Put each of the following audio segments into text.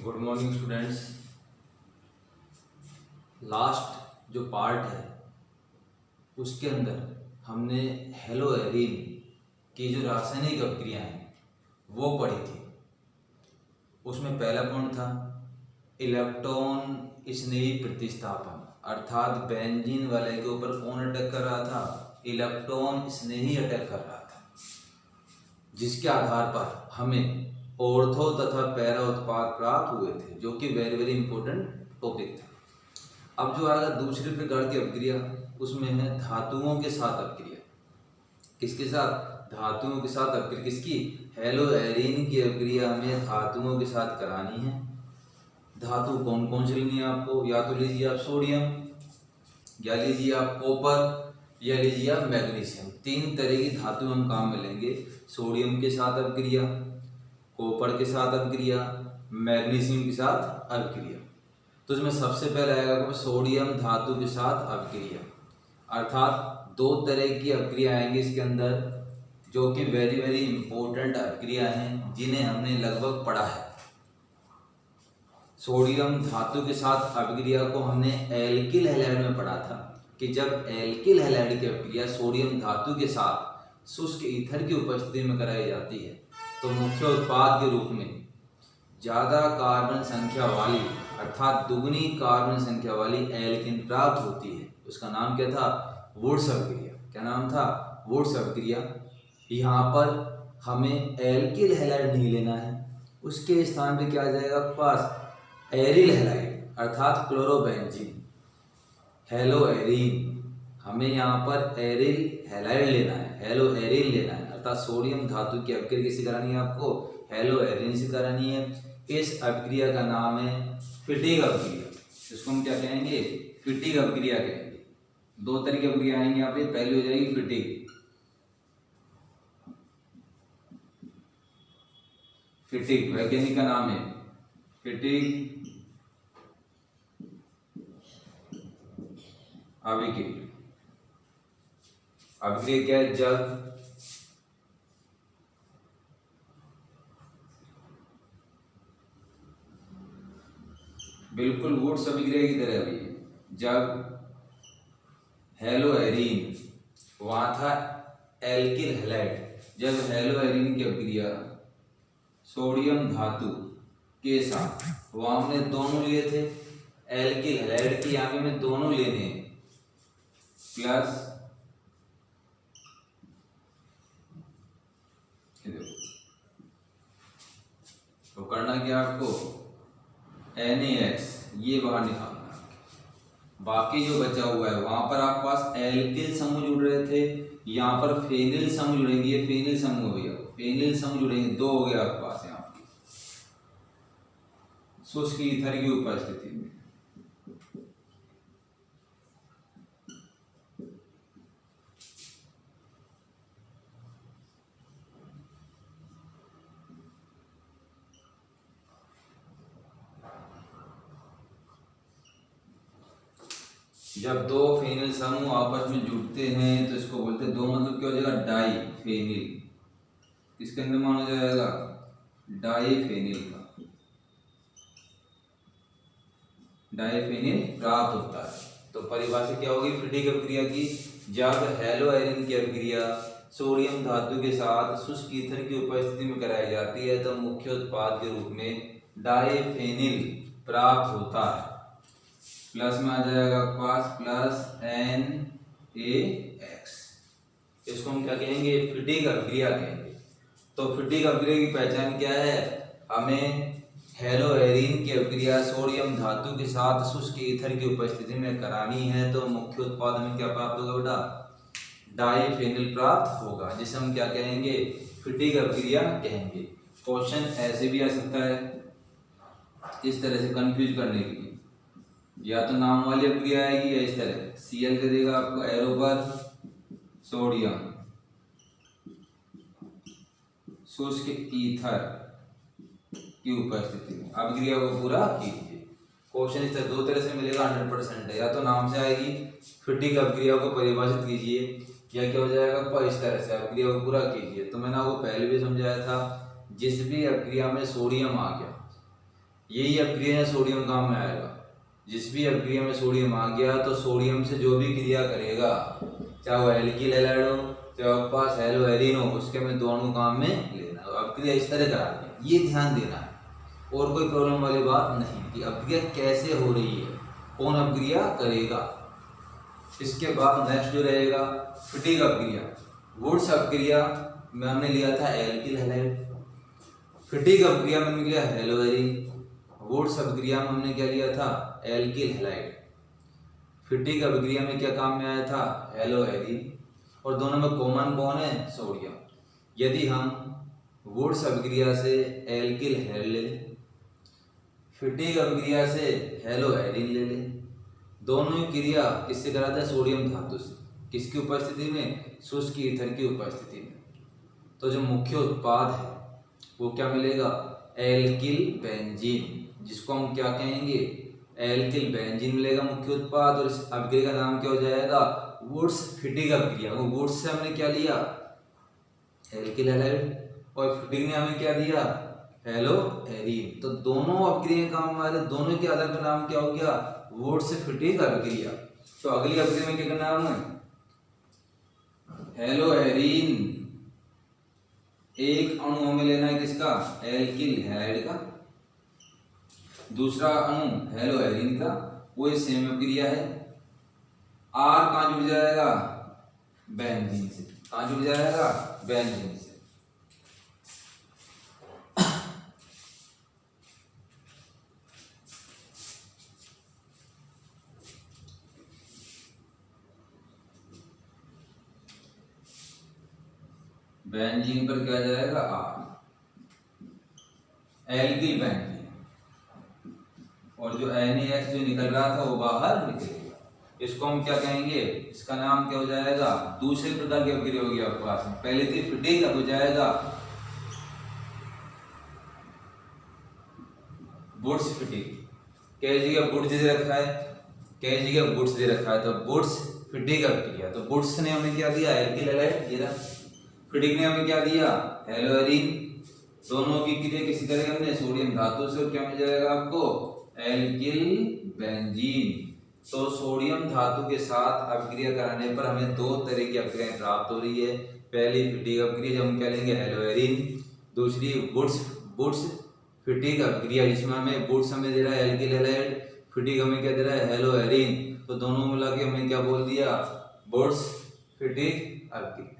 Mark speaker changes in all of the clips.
Speaker 1: Good morning students. Last जो part है उसके अंदर हमने हेलोएरिन की जो रासायनिक अभिक्रियाएं हैं वो पढ़ी थी। उसमें पहला पॉइंट था इलेक्ट्रॉन स्नेही प्रतिस्थापन, अर्थात बेंजीन वाले के ऊपर कौन अटैक कर रहा था? इलेक्ट्रॉन स्नेही अटैक कर रहा था, जिसके आधार पर हमें ऑर्थो तथा पैरा उत्पाद प्राप्त हुए थे, जो कि वेरी वेरी इंपॉर्टेंट टॉपिक था। अब जो आएगा दूसरे प्रकार की अभिक्रिया, उसमें है धातुओं के साथ अभिक्रिया। किसके साथ? धातुओं के साथ अभिक्रिया। किसकी? हेलोएरिन की अभिक्रिया हमें धातुओं के साथ करानी है। धातु कौन कौन सी लेनी है आपको? या तो लीजिए आप सोडियम, या लीजिए आप कॉपर, या लीजिए आप मैग्नीशियम। तीन तरह की धातु हम काम में लेंगे। सोडियम के साथ अभिक्रिया, कॉपर के साथ अभिक्रिया, मैग्नीशियम के साथ अभिक्रिया। तो इसमें सबसे पहले आएगा सोडियम धातु के साथ अभिक्रिया, अर्थात दो तरह की अभिक्रिया आएंगी इसके अंदर, जो कि वेरी वेरी इंपॉर्टेंट अभिक्रिया हैं, जिन्हें हमने लगभग पढ़ा है। सोडियम धातु के साथ अभिक्रिया को हमने एल्किल हैलाइड में पढ़ा था कि जब एल्किल हैलाइड की अभिक्रिया सोडियम धातु के साथ शुष्क ईथर की उपस्थिति में कराई जाती है तो मुख्य उत्पाद के रूप में ज़्यादा कार्बन संख्या वाली, अर्थात दुगनी कार्बन संख्या वाली एल्कीन प्राप्त होती है। उसका नाम क्या था? वुड्स अभिक्रिया। क्या नाम था? वुड्स अभिक्रिया। यहाँ पर हमें एल्किल हैलाइड नहीं लेना है, उसके स्थान पे क्या आ जाएगा पास? एरिल हैलाइड, अर्थात क्लोरोबेंजीन। हेलोएरिन, हमें यहाँ पर एरिल हैलाइड लेना है, हेलोएरिन लेना है, अर्थात सोडियम धातु की अभिक्रिया किससे करानी है आपको? हेलोएरिन से करानी है। इस अभिक्रिया का नाम है फिटिग अभिक्रिया। इसको हम क्या कहेंगे? फिटिग अभिक्रिया कहेंगे। दो तरह की अभिक्रिया आएंगे यहाँ पे। पहली हो जाएगी फिटिग, फिटिग वैज्ञानिक का नाम है फिटिग अभिक्रिया। अभिक्रिया क्या है? जब बिल्कुल वुड्स अभिक्रिया की तरह भी, जब हेलोएरिन, वहां था एल्किल हैलाइड, जब हेलोएरिन की अभिक्रिया सोडियम धातु के साथ, वहां हमने दोनों लिए थे एल्किल हैलाइड की, यहाँ पे हमें दोनों लेने हैं, प्लस तो करना क्या आपको? NaX ये बाहर निकालना। बाकी जो बचा हुआ है वहां पर आपके पास एल्किल समूह जुड़ रहे थे, यहाँ पर फेनिल समूह जुड़ेंगे। ये फेनिल समूह भैया, फेनिल समूह जुड़ेंगे, दो हो गए आपके पास यहाँ पे शुष्क ईथर की उपस्थिति में। जब दो फेनिल समूह आपस में जुड़ते हैं तो इसको बोलते हैं, दो मतलब क्या हो जाएगा? Diphenyl. इसके अंदर माना जाएगा डाई फेनिल का, डाई फेनिल प्राप्त होता है। तो परिभाषा क्या होगी फिटिग अभिक्रिया की? जब हेलोएरिन की अभिक्रिया सोडियम धातु के साथ शुष्क ईथर की उपस्थिति में कराई जाती है तो मुख्य उत्पाद के रूप में डाई फेनिल प्राप्त होता है। प्लस में आ जाएगा पास प्लस NaX। इसको हम क्या कहेंगे? फिटिग अभिक्रिया कहेंगे। तो फिटिग अभिक्रिया की पहचान क्या है? हमें हेलोएरिन की अभिक्रिया सोडियम धातु के साथ शुष्क ईथर की उपस्थिति में करानी है तो मुख्य उत्पाद में क्या प्राप्त होगा बेटा? डाईफेनिल प्राप्त होगा, जिसे हम क्या कहेंगे? फिटिग अभिक्रिया कहेंगे। क्वेश्चन ऐसे भी आ सकता है इस तरह से कंफ्यूज करने के लिए, या तो नाम वाली अभिक्रिया आएगी या इस तरह Cl दे देगा आपको एरो पर सोडियम शुष्क ईथर की उपस्थिति में अभिक्रिया को पूरा कीजिए। क्वेश्चन इस तरह दो तरह से मिलेगा, 100% है। या तो नाम से आएगी फिटिग अभिक्रिया को परिभाषित कीजिए, या क्या हो जाएगा इस तरह से अभिक्रिया को पूरा कीजिए। तो मैंने आपको पहले भी समझाया था, जिस भी अभिक्रिया में सोडियम आ गया यही अपक्रिया है सोडियम काम में आएगा। जिस भी अपक्रिया में सोडियम आ गया तो सोडियम से जो भी क्रिया करेगा, चाहे वो एल्किल हैलाइड हो चाहे वो पास हेलो एरीन हो, उसके में दोनों काम में लेना। अपक्रिया इस तरह करानी है, ये ध्यान देना है। और कोई प्रॉब्लम वाली बात नहीं कि अपक्रिया कैसे हो रही है, कौन अपक्रिया करेगा। इसके बाद नेक्स्ट जो रहेगा फिटिक अपक्रिया। वुड्स अपक्रिया में हमने लिया था एल्किल हैलाइड, फिटिक अपक्रिया में हमने लिया हेलो एरीन। वुड्स अपक्रिया में हमने क्या लिया था, एल्किल हैलाइड। फिटिक अपक्रिया में क्या काम में आया था, हेलो एरीन। और दोनों में कॉमन कौन है, सोडियम। यदि हम वुड्स अपक्रिया से एल्किल हैलाइड ले लें, फिटिक अपक्रिया से हेलो एरीन ले लें, दोनों ही क्रिया किससे कराता है, सोडियम धातु से। किसकी उपस्थिति में, शुष्क ईथर की उपस्थिति में। तो जो मुख्य उत्पाद है वो क्या मिलेगा, एल्किल बेंजीन, जिसको हम क्या कहेंगे, एल्किल बेंजीन मिलेगा मुख्य उत्पाद। और इस अपक्रिया का नाम क्या हो जाएगा, वुड्स फिटिक अपक्रिया। वो वुड्स से हमने क्या लिया, एल्किल हैलाइड, और फिटिक ने हमें क्या दिया, हेलो एरीन। तो दोनों अपक्रिया काम हमारे दोनों के आधार पर नाम क्या हो गया, वुड्स फिटिक अपक्रिया। तो अगली अपक्रिया में क्या करना है हमें, हेलो एरीन एक अणु हमें लेना है किसका, एल्किल हैलाइड का, दूसरा अणु हेलो एरीन का, वो सेम अपक्रिया है। आर कहाँ जुड़ जाएगा, बेंजीन से। कहाँ जुड़ जाएगा, बेंजीन से। बेंजीन पर क्या जाएगा, आर, एल्किल बेंजीन। और जो NaS जो निकल रहा था वो बाहर निकलेगा। इसको हम क्या कहेंगे, इसका नाम क्या हो जाएगा, दूसरे प्रकार की अपक्रिया होगी आपके पास में। पहले थी फिटिक, अब हो जाएगा वुड्स फिटिक। क्या जगह वुड्स दे रखा है, क्या जगह वुड्स दे रखा है, तो वुड्स फिटिक अपक्रिया। तो वुड्स ने हमें क्या दिया, एल्किल हैलाइड, ये फिटिक ने हमें क्या दिया, हेलो एरीन। दोनों की क्रिया किसी तरह हमने सोडियम धातु से, क्या मिल जाएगा आपको, एल्किल बेंजीन। तो सोडियम धातु के साथ अपक्रिया कराने पर हमें दो तरह की अपक्रियाएं प्राप्त हो रही है। पहली फिटिक अपक्रिया जब हम क्या लेंगे, हेलो एरीन। दूसरी वुड्स फिटिक अपक्रिया, जिसमें हमें वुड्स हमें दे रहा है एल्किल हैलाइड, फिटिक हमें क्या दे रहा है, हेलो एरीन। तो दोनों मिला के हमें क्या बोल दिया, वुड्स फिटिक अपक्रिया।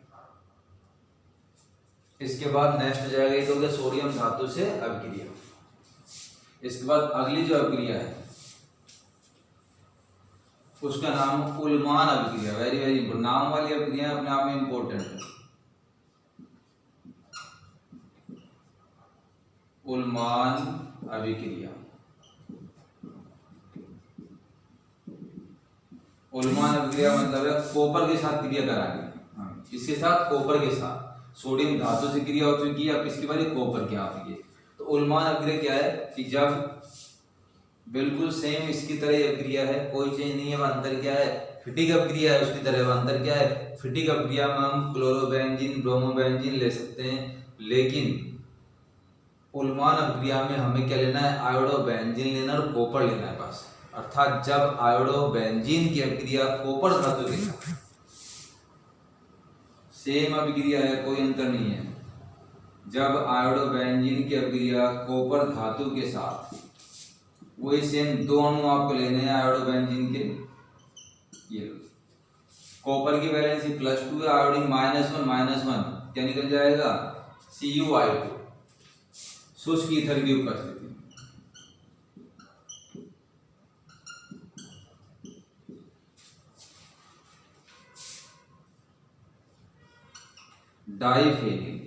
Speaker 1: इसके बाद नेक्स्ट जाएगा, ये तो हो गया सोडियम धातु से अपक्रिया। इसके बाद अगली जो अपक्रिया है उसका नाम उल्मान अपक्रिया। वेरी वेरी इंपोर्टेंट, नाम वाली अपक्रिया अपने आप में इंपॉर्टेंट है। उल्मान अभिक्रिया, उल्मान अभिक्रिया मतलब है कॉपर के साथ क्रिया करानी। इसके साथ कॉपर के साथ सोडियम धातु से क्रिया हो चुकी है, अब इसकी बारी कॉपर की आती है। तो उल्मान अपक्रिया क्या है कि जब बिल्कुल सेम इसकी तरह अपक्रिया है, कोई चेंज नहीं है, वह अंतर क्या है, फिटिक अपक्रिया है उसकी तरह। वह अंतर क्या है, फिटिक अपक्रिया में हम क्लोरोबेंजीन ब्रोमोबेंजीन ले सकते हैं, लेकिन उल्मान अपक्रिया में हमें क्या लेना है, आयोडोबेंजीन लेना और कॉपर लेना है बस। अर्थात जब आयोडोबेंजीन की अपक्रिया कॉपर धातु के साथ, सेम अपक्रिया है, कोई अंतर नहीं है। जब आयोडोबेंजीन की अपक्रिया कॉपर धातु के साथ, वही सेम दो अणु आपको लेने हैं आयोडोबेंजीन के। ये कॉपर की वैलेंसी +2 है, आयोडीन -1 क्या निकल जाएगा, CuI2, शुष्क ईथर की उपस्थिति। डाइफेनिल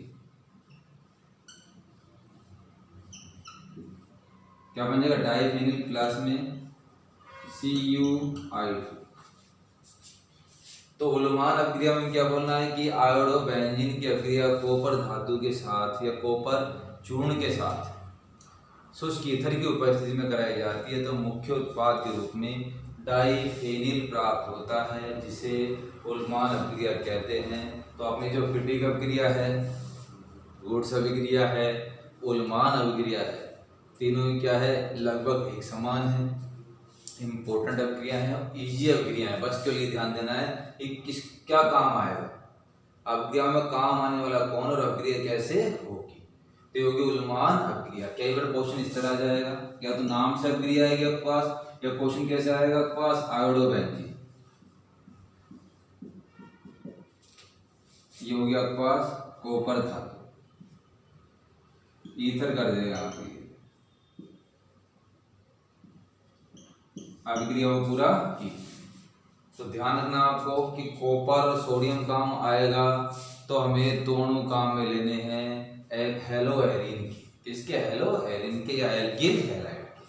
Speaker 1: क्या बन जाएगा, डाइफेनिल प्लस में CuI2। तो उल्मान अपक्रिया में क्या बोलना है कि आयोडोबेंजीन की अपक्रिया कॉपर धातु के साथ या कॉपर चूर्ण के साथ शुष्क ईथर की उपस्थिति में कराई जाती है, तो मुख्य उत्पाद के रूप में डाइफेनिल प्राप्त होता है, जिसे उल्मान अपक्रिया कहते हैं। तो अपनी जो फिटिक अपक्रिया है, वुड्स अभिक्रिया है, उल्मान अभिक्रिया है, तीनों ही क्या है, लगभग एक समान है। इम्पोर्टेंट अभिक्रिया है और ईजी अभिक्रिया है। बस के लिए ध्यान देना है कि किस क्या काम आएगा, अभिक्रिया में काम आने वाला कौन और अभिक्रिया कैसे होगी। तो ये होगी उल्मान अभिक्रिया। कई बार क्वेश्चन इस तरह आ जाएगा, या तो नाम से अभिक्रिया आएगी आपके पास, या क्वेश्चन कैसे आएगा आपके पास, आयोडो बेंजीन, ये हो गया आपके पास कॉपर धातु, ईथर कर देगा आपको, अभिक्रिया वो पूरा की। तो ध्यान रखना आपको कि कॉपर और सोडियम काम आएगा तो हमें दोनों काम में लेने हैं एक हेलो एरिन की, किसके, हेलो एरिन के या एल्किल हैलाइड के।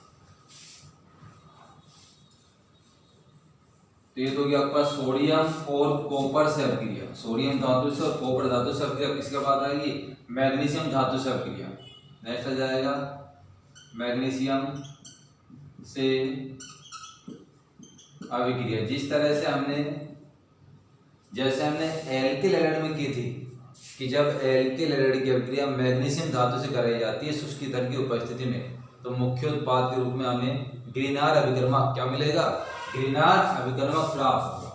Speaker 1: तो ये तो गया आपका सोडियम और कॉपर से अभिक्रिया, सोडियम धातु से और कॉपर धातु से अभिक्रिया। किसके बाद आएगी, मैग्नीशियम धातु से अभिक्रिया। नेक्स्ट आ जाएगा मैग्नीशियम से अभिक्रिया। जिस तरह से हमने जैसे हमने एल्किल हैलाइड में की थी कि जब एल्किल हैलाइड की अभिक्रिया मैग्नीशियम धातु से कराई जाती है शुष्क ईथर की उपस्थिति में, तो मुख्य उत्पाद के रूप में हमें ग्रीनार अभिकर्मक क्या मिलेगा, ग्रीनार अभिकर्मक प्राप्त होगा।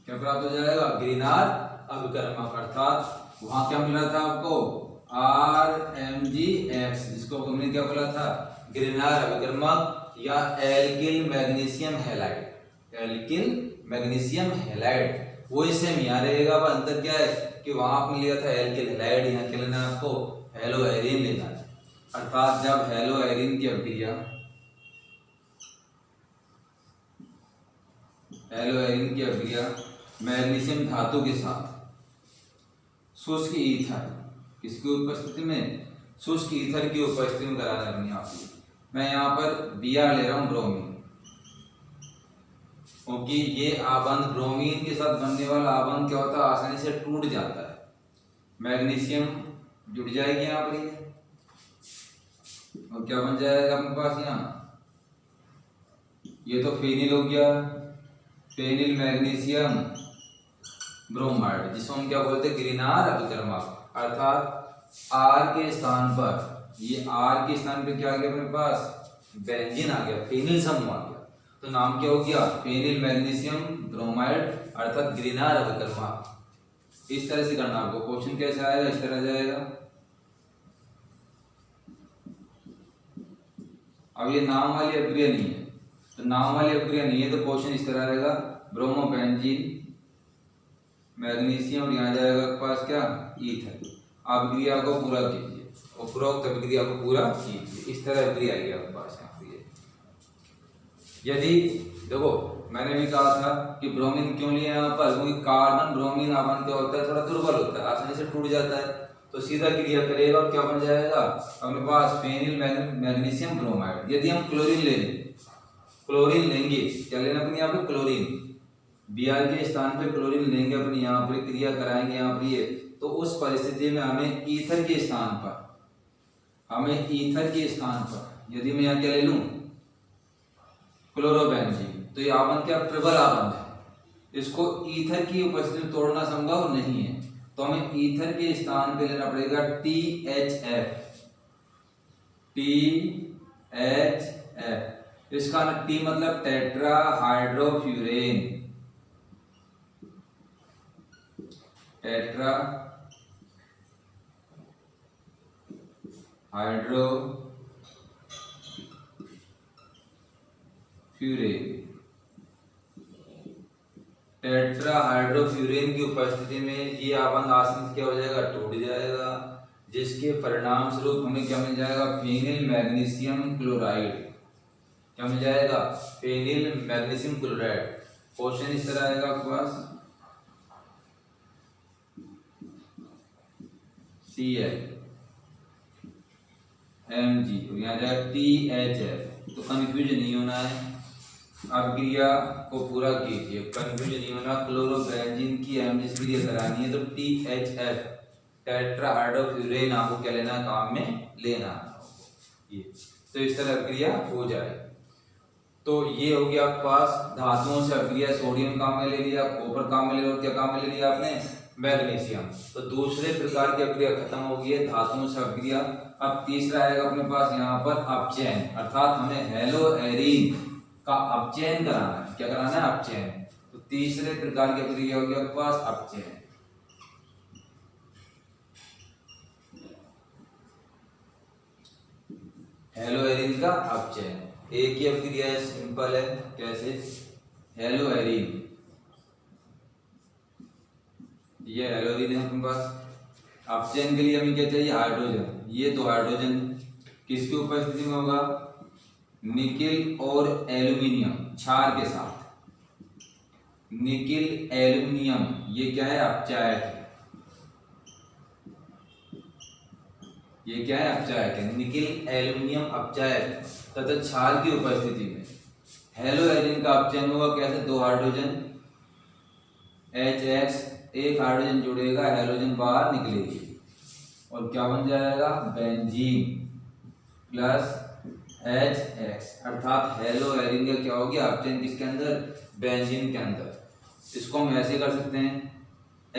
Speaker 1: क्या प्राप्त हो जाएगा, ग्रीनार अभिकर्मक। अर्थात वहां क्या मिला था आपको, RMgX, जिसको हमने क्या बोला था, ग्रीनार अभिकर्मक या alkyl magnesium halide, alkyl magnesium halide. वो इससे यहाँ रहेगा, वह अंतर क्या है कि वहां आपने लिया था एल्किल हैलाइड, यहाँ क्या लेना है आपको, हेलो एरिन लेना है। अर्थात जब हेलो एरिन की अभिक्रिया, हेलो एरिन की अभिक्रिया मैग्नीशियम धातु के साथ शुष्क ईथर, किसकी उपस्थिति में, शुष्क ईथर की उपस्थिति में कराना है आपको। मैं यहाँ पर Br ले रहा हूँ, ब्रोमीन, क्योंकि ये आबंध ब्रोमीन के साथ बनने वाला आबंध क्या होता है, आसानी से टूट जाता है। मैग्नीशियम जुड़ जाएगी यहाँ पर ये, और क्या बन जाएगा अपने पास यहाँ, ये तो फेनिल हो गया, फेनिल मैग्नीशियम ब्रोमाइड, जिसको हम क्या बोलते हैं, ग्रीनार अभिकर्मक। अर्थात R के स्थान पर, ये R के स्थान पे क्या आ गया अपने पास, बेंजीन आ गया, फेनिल समूह आ गया, तो नाम क्या हो गया, फेनिल मैग्नीशियम ब्रोमाइड, अर्थात ग्रीनार अभिकर्मक। इस तरह से करना आपको। क्वेश्चन कैसे आएगा, इस तरह जाएगा। अब ये नाम वाली अभिक्रिया नहीं है, तो नाम वाली अभिक्रिया नहीं है तो क्वेश्चन इस तरह आएगा, ब्रोमोबेंजीन मैग्नीशियम, यहाँ जाएगा पास क्या, ईथर। अभिक्रिया को पूरा कीजिए, उपरोक्त अभिक्रिया को पूरा कीजिए। इस तरह अभिक्रिया आएगी आपके पास यहाँ पे। यदि देखो मैंने भी कहा था कि ब्रोमीन क्यों लिया यहाँ पर, क्योंकि कार्बन ब्रोमीन आबंध क्या होता है, थोड़ा दुर्बल होता है, आसानी से टूट जाता है, तो सीधा क्रिया करेगा, क्या बन जाएगा अपने पास, फेनिल मैग्नीशियम ब्रोमाइड। यदि हम क्लोरीन ले लें, क्लोरीन लेंगे, क्या लेना अपने यहाँ पे, क्लोरीन, Br के स्थान पे क्लोरीन लेंगे, अपनी यहाँ पर क्रिया कराएंगे यहाँ पर ये, तो उस परिस्थिति में हमें ईथर के स्थान पर, हमें ईथर के स्थान पर यदि मैं यहाँ क्या ले लूँ, क्लोरोबेंजीन, तो ये आबंध क्या, प्रबल आबंध है, इसको ईथर की उपस्थिति में तोड़ना संभव नहीं है, तो हमें ईथर के स्थान पे लेना पड़ेगा THF, THF। इसका T मतलब टेट्रा हाइड्रोफ्यूरेन, टेट्रा हाइड्रोफ्यूरेन। टेट्रा हाइड्रोफ्यूरेन की उपस्थिति में ये आबंध आसानी से क्या हो जाएगा, टूट जाएगा, जिसके परिणाम स्वरूप हमें क्या मिल जाएगा, फेनिल मैग्नीशियम क्लोराइड। क्या मिल जाएगा, फेनिल मैग्नीशियम क्लोराइड। क्वेश्चन इस तरह आएगा आपके पास, ClMg, यहाँ जाएगा THF। तो कंफ्यूज नहीं होना है, अभिक्रिया को पूरा कीजिए, कंफ्यूज नहीं होना। क्लोरोबेंजीन की Mg से क्रिया करानी है तो THF, टेट्रा हाइड्रोफ्यूरेन, आपको क्या लेना है, काम में लेना ये, तो इस तरह अभिक्रिया हो जाए। तो ये हो गया आपके पास धातुओं से अपक्रिया। सोडियम काम में ले लिया, कॉपर काम में ले लिया, और क्या काम में ले लिया आपने, मैग्नीशियम। तो दूसरे प्रकार की अपक्रिया खत्म हो गई है, धातुओं से अपक्रिया। अब तीसरा आएगा अपने पास यहाँ पर अपचयन, अर्थात हमें हेलो एरीन का अपचयन कराना है। क्या कराना है, अपचयन। तो तीसरे प्रकार की अपक्रिया होगी आपके पास अपचयन। हेलो एरीन का अपचयन एक ही अपक्रिया है, सिंपल है। कैसे, हेलो एरीन, ये हेलो एरीन है अपने पास। अपचयन के लिए हमें क्या चाहिए, हाइड्रोजन। ये दो हाइड्रोजन किसकी उपस्थिति में होगा, निकिल और एल्यूमिनियम क्षार के साथ। निकिल एल्यूमिनियम ये क्या है, अपचायक है। ये क्या है, अपचायक है। निकिल एल्यूमिनियम अपचायक तथा क्षार की उपस्थिति में हेलो एरीन का अपचयन होगा। कैसे, दो हाइड्रोजन HX, एक हाइड्रोजन जुड़ेगा, हेलोजन बाहर निकलेगी और क्या बन जाएगा, बेंजीन प्लस HX, अर्थात हेलो एरीन का क्या हो गया, अपचयन किसके अंदर, बेंजीन के अंदर। इसको हम ऐसे कर सकते हैं,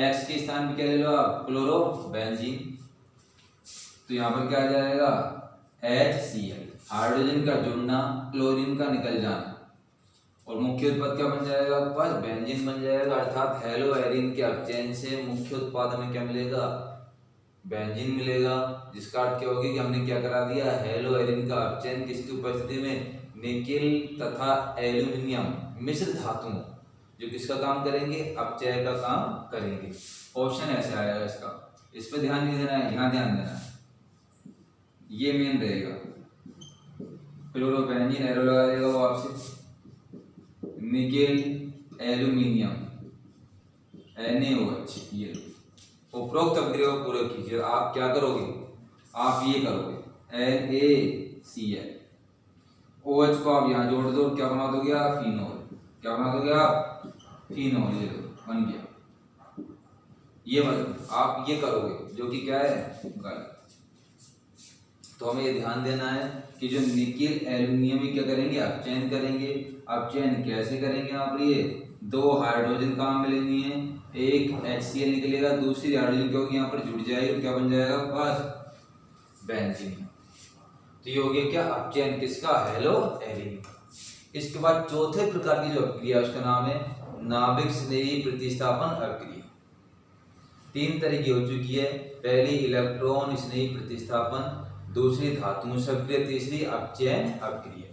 Speaker 1: X के स्थान पे क्या ले लो आप, क्लोरो बेंजीन। तो यहाँ पर क्या आ जाएगा, HCl, हाइड्रोजन का जुड़ना, क्लोरीन का निकल जाना, और मुख्य उत्पाद क्या बन जाएगा आपके पास, बेंजीन बन जाएगा। अर्थात हेलो एरीन के अपचयन से मुख्य उत्पाद हमें क्या मिलेगा, बेंजीन मिलेगा। जिसका अर्थ क्या होगी कि हमने क्या करा दिया, हेलो एरीन का अपचयन किसकी उपस्थिति में, निकिल तथा एल्यूमिनियम मिश्र धातुओं, जो किसका काम करेंगे, अपचय का काम करेंगे। ऑप्शन ऐसे आएगा इसका, इस पे ध्यान नहीं देना है, यहाँ ध्यान देना है, ये मेन रहेगा। क्लोरोबेंजीन एरो लगा देगा वो आपसे, निकेल एल्यूमिनियम NaOH, ये उपरोक्त अपक्रिया को पूरा कीजिए। आप क्या करोगे, आप ये करोगे NaCl, OH को आप यहाँ जोड़ दो, क्या बना दोगे आप, फिनोल। क्या बना दोगे आप, फिनोल। ये बन गया, ये आप ये करोगे, जो कि क्या है, गलत। तो हमें ये ध्यान देना है कि जो निकिल एल्यूमिनियम क्या करेंगे, अपचयन करेंगे। अपचयन कैसे करेंगे यहाँ पर, ये दो हाइड्रोजन काम में लेनी है, एक HCl निकलेगा, दूसरी हाइड्रोजन क्या होगी यहाँ पर जुड़ जाएगी, क्या बन जाएगा पास, बेंजीन। तो ये हो गया क्या, अपचयन किसका, हेलो एरीन। इसके बाद चौथे प्रकार की जो अपक्रिया उसका नाम है नाभिक स्नेही प्रतिस्थापन अपक्रिया। तीन तरह की हो चुकी है, पहली इलेक्ट्रॉन स्नेही प्रतिस्थापन, दूसरी धातुओं से अपक्रिया, तीसरी अपचयन अपक्रिया।